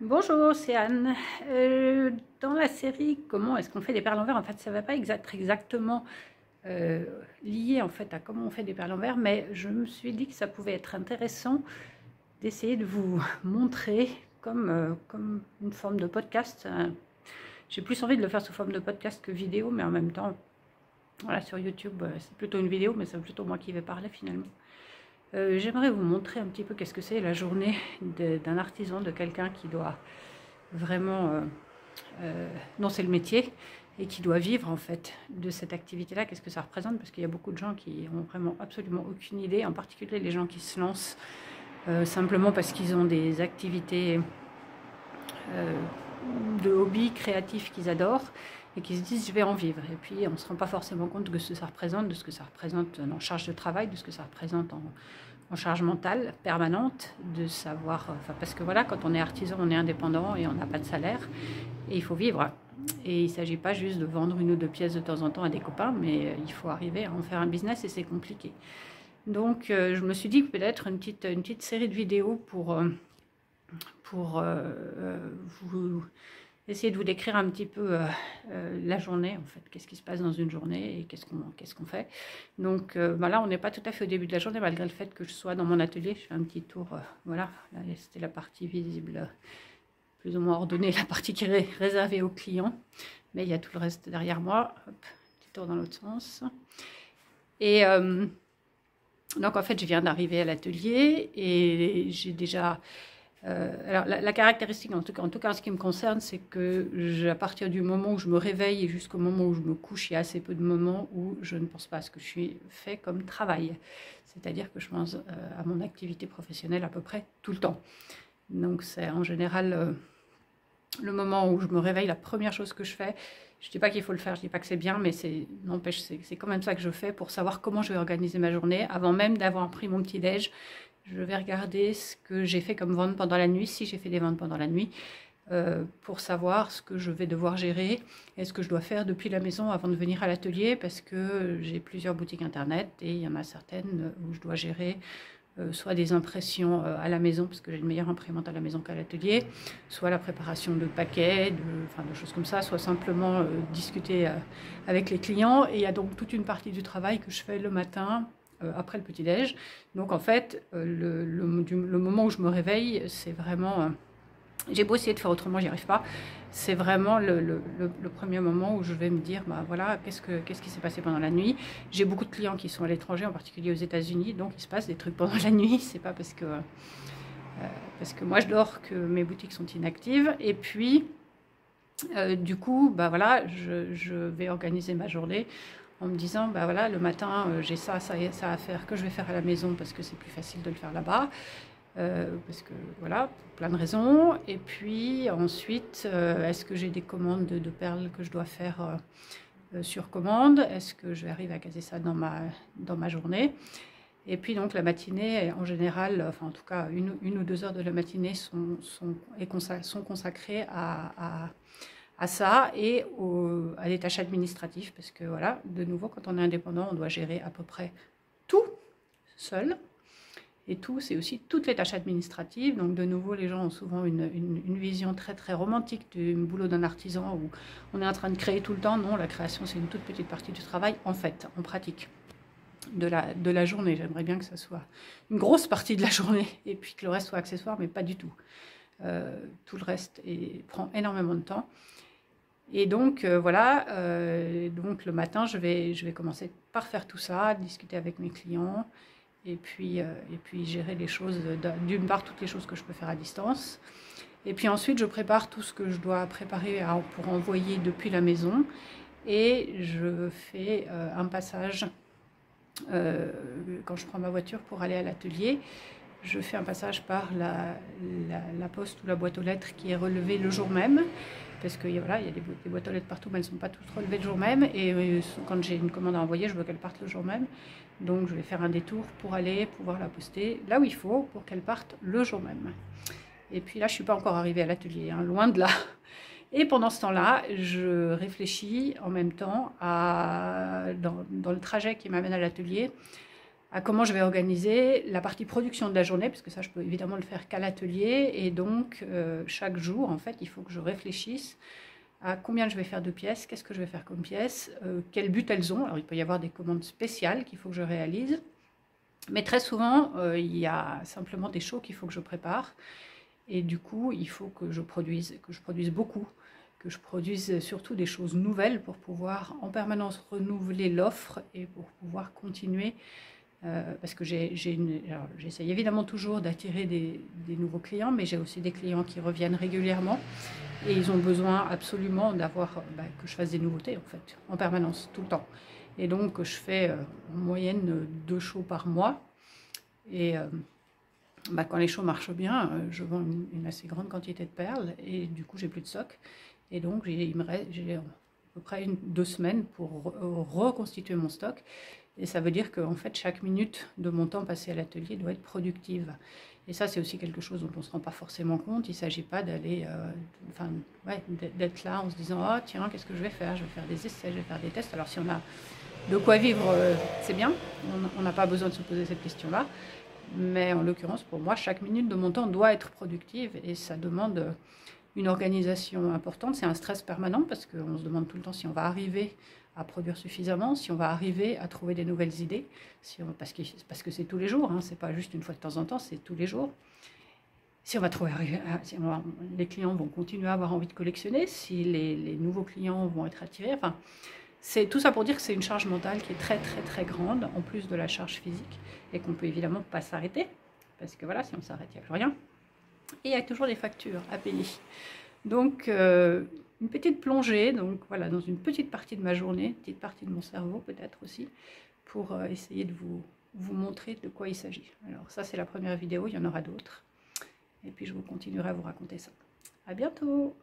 Bonjour, c'est Anne. Dans la série Comment est-ce qu'on fait des perles en verre, en fait, ça ne va pas être exactement lié en fait à comment on fait des perles en verre, mais je me suis dit que ça pouvait être intéressant d'essayer de vous montrer comme une forme de podcast. J'ai plus envie de le faire sous forme de podcast que vidéo, mais en même temps, voilà, sur YouTube, c'est plutôt une vidéo, mais c'est plutôt moi qui vais parler finalement. J'aimerais vous montrer un petit peu qu'est-ce que c'est la journée d'un artisan, de quelqu'un qui doit vraiment, dont c'est le métier et qui doit vivre en fait de cette activité-là. Qu'est-ce que ça représente? Parce qu'il y a beaucoup de gens qui ont vraiment absolument aucune idée, en particulier les gens qui se lancent simplement parce qu'ils ont des activités de hobby créatifs qu'ils adorent et qui se disent je vais en vivre. Et puis on ne se rend pas forcément compte de ce que ça représente, de ce que ça représente en charge de travail, de ce que ça représente en charge mentale permanente, de savoir, parce que voilà, quand on est artisan, on est indépendant et on n'a pas de salaire et il faut vivre. Et il ne s'agit pas juste de vendre une ou deux pièces de temps en temps à des copains, mais il faut arriver à en faire un business et c'est compliqué. Donc je me suis dit que peut-être une petite série de vidéos pour vous essayer de vous décrire un petit peu la journée, en fait, qu'est-ce qui se passe dans une journée et qu'est-ce qu'on fait. Donc là, on n'est pas tout à fait au début de la journée, malgré le fait que je sois dans mon atelier. Je fais un petit tour, voilà, c'était la partie visible, plus ou moins ordonnée, la partie qui est réservée aux clients. Mais il y a tout le reste derrière moi. Hop, petit tour dans l'autre sens. Et donc, en fait, je viens d'arriver à l'atelier et j'ai déjà... alors la caractéristique, en tout cas en ce qui me concerne, c'est que à partir du moment où je me réveille et jusqu'au moment où je me couche, il y a assez peu de moments où je ne pense pas à ce que je suis fait comme travail. C'est-à-dire que je pense à mon activité professionnelle à peu près tout le temps. Donc c'est en général le moment où je me réveille, la première chose que je fais. Je ne dis pas qu'il faut le faire, je ne dis pas que c'est bien, mais n'empêche, c'est quand même ça que je fais pour savoir comment je vais organiser ma journée. Avant même d'avoir pris mon petit-déj, je vais regarder ce que j'ai fait comme vente pendant la nuit, si j'ai fait des ventes pendant la nuit, pour savoir ce que je vais devoir gérer et ce que je dois faire depuis la maison avant de venir à l'atelier, parce que j'ai plusieurs boutiques internet et il y en a certaines où je dois gérer soit des impressions à la maison, parce que j'ai une meilleure imprimante à la maison qu'à l'atelier, soit la préparation de paquets, de choses comme ça, soit simplement discuter avec les clients. Et il y a donc toute une partie du travail que je fais le matin, après le petit-déj. Donc en fait, le moment où je me réveille, c'est vraiment... j'ai beau essayer de faire autrement, j'y arrive pas. C'est vraiment le premier moment où je vais me dire, bah voilà, qu'est-ce qui s'est passé pendant la nuit. J'ai beaucoup de clients qui sont à l'étranger, en particulier aux États-Unis, donc il se passe des trucs pendant la nuit. C'est pas parce que moi je dors que mes boutiques sont inactives. Et puis, du coup, bah voilà, je vais organiser ma journée en me disant, bah voilà, le matin, j'ai ça à faire que je vais faire à la maison parce que c'est plus facile de le faire là-bas. Parce que voilà, pour plein de raisons. Et puis ensuite, est-ce que j'ai des commandes de perles que je dois faire sur commande? Est-ce que je vais arriver à caser ça dans ma journée? Et puis donc la matinée, en général, enfin en tout cas une ou deux heures de la matinée sont consacrées à ça et à des tâches administratives. Parce que voilà, de nouveau, quand on est indépendant, on doit gérer à peu près tout seul. Et tout, c'est aussi toutes les tâches administratives. Donc, de nouveau, les gens ont souvent une vision très, très romantique du boulot d'un artisan où on est en train de créer tout le temps. Non, la création, c'est une toute petite partie du travail, en fait, en pratique, de la journée. J'aimerais bien que ça soit une grosse partie de la journée et puis que le reste soit accessoire, mais pas du tout. Tout le reste prend énormément de temps. Et donc, voilà, donc le matin, je vais commencer par faire tout ça, discuter avec mes clients, et puis gérer les choses, d'une part toutes les choses que je peux faire à distance, et puis ensuite je prépare tout ce que je dois préparer pour envoyer depuis la maison, et je fais un passage, quand je prends ma voiture pour aller à l'atelier, je fais un passage par la poste ou la boîte aux lettres qui est relevée le jour même, parce que voilà, il y a des boîtes aux lettres partout, mais elles ne sont pas toutes relevées le jour même, et quand j'ai une commande à envoyer, je veux qu'elle parte le jour même. Donc je vais faire un détour pour aller pouvoir la poster là où il faut pour qu'elle parte le jour même. Et puis là, je ne suis pas encore arrivée à l'atelier, hein, loin de là. Et pendant ce temps-là, je réfléchis en même temps dans le trajet qui m'amène à l'atelier, à comment je vais organiser la partie production de la journée, parce que ça, je peux évidemment le faire qu'à l'atelier. Et donc, chaque jour, en fait, il faut que je réfléchisse à combien je vais faire de pièces, qu'est-ce que je vais faire comme pièces, quel but elles ont. Alors, il peut y avoir des commandes spéciales qu'il faut que je réalise. Mais très souvent, il y a simplement des shows qu'il faut que je prépare. Et du coup, il faut que je produise beaucoup, que je produise surtout des choses nouvelles pour pouvoir en renouveler l'offre et pour pouvoir continuer. Parce que j'essaye évidemment toujours d'attirer des nouveaux clients, mais j'ai aussi des clients qui reviennent régulièrement et ils ont besoin absolument d'avoir que je fasse des nouveautés en fait, en permanence, tout le temps. Et donc je fais en moyenne 2 shows par mois. Et quand les shows marchent bien, je vends une assez grande quantité de perles et du coup j'ai plus de stock. Et donc j'ai à peu près 2 semaines pour reconstituer mon stock. Et ça veut dire qu'en fait, chaque minute de mon temps passé à l'atelier doit être productive. Et ça, c'est aussi quelque chose dont on ne se rend pas forcément compte. Il ne s'agit pas d'aller, d'être là en se disant « Ah, tiens, qu'est-ce que je vais faire? Je vais faire des essais, je vais faire des tests. » Alors, si on a de quoi vivre, c'est bien. On n'a pas besoin de se poser cette question-là. Mais en l'occurrence, pour moi, chaque minute de mon temps doit être productive. Et ça demande une organisation importante. C'est un stress permanent parce qu'on se demande tout le temps si on va arriver à produire suffisamment, si on va arriver à trouver des nouvelles idées, parce que c'est tous les jours, hein, c'est pas juste une fois de temps en temps, c'est tous les jours. Si on va trouver, les clients vont continuer à avoir envie de collectionner, si les nouveaux clients vont être attirés, enfin, c'est tout ça pour dire que c'est une charge mentale qui est très très très grande, en plus de la charge physique, et qu'on peut évidemment pas s'arrêter, parce que voilà, si on s'arrête, il n'y a plus rien. Et il y a toujours des factures à payer. Donc, une petite plongée, donc voilà, dans une petite partie de ma journée, une petite partie de mon cerveau peut-être aussi, pour essayer de vous montrer de quoi il s'agit. Alors ça, c'est la première vidéo, il y en aura d'autres. Et puis, je vous continuerai à vous raconter ça. À bientôt!